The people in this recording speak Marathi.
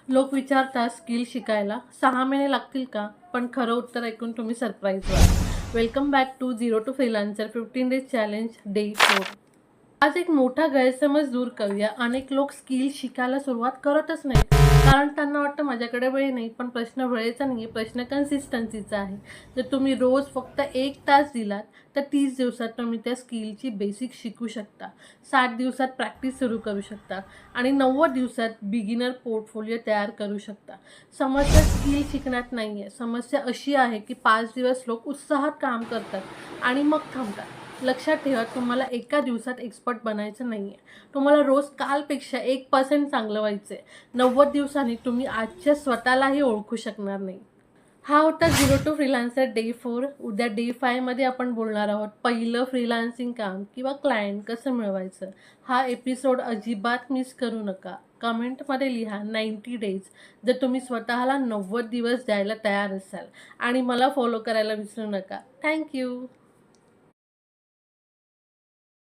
लोक विचारतात स्किल शिकायला 6 महिने लागतील का? पण खरं उत्तर ऐकून तुम्ही सरप्राईज व्हाल. Welcome back to zero to freelancer 15 days challenge day 4. आज एक मोठा गैरसमज दूर करूया. अनेक लोक स्किल शिकायला सुरुवात करतच नाहीत, कारण त्यांना वाटतं माझ्याकडे वेळ नाही. पण प्रश्न वेळेचा नाही आहे, प्रश्न कन्सिस्टन्सीचा आहे. जर तुम्ही रोज फक्त 1 तास दिलात तर 30 दिवसात तुम्ही त्या स्किलची बेसिक शिकू शकता. 60 दिवसात प्रॅक्टिस सुरू करू शकता आणि 90 दिवसात बिगिनर पोर्टफोलिओ तयार करू शकता. समस्या स्किल शिकण्यात नाही आहे. समस्या अशी आहे की 5 दिवस लोक उत्साहात काम करतात आणि मग थांबतात. लक्षात ठेवा, तुम्हाला एका दिवसात एक्सपर्ट बनायचं नाही आहे. तुम्हाला रोज कालपेक्षा 1% चांगलं व्हायचं आहे. 90 दिवसांनी तुम्ही आजच्या स्वतःलाही ओळखू शकणार नाही. हा होता झिरो टू फ्रीलान्सर डे 4. उद्या डे 5 मध्ये आपण बोलणार आहोत पहिलं फ्रीलान्सिंग काम किंवा क्लायंट कसं मिळवायचं. हा एपिसोड अजिबात मिस करू नका. कमेंटमध्ये लिहा 90 डेज जर तुम्ही स्वतःला 90 दिवस द्यायला तयार असाल, आणि मला फॉलो करायला विसरू नका. थँक्यू.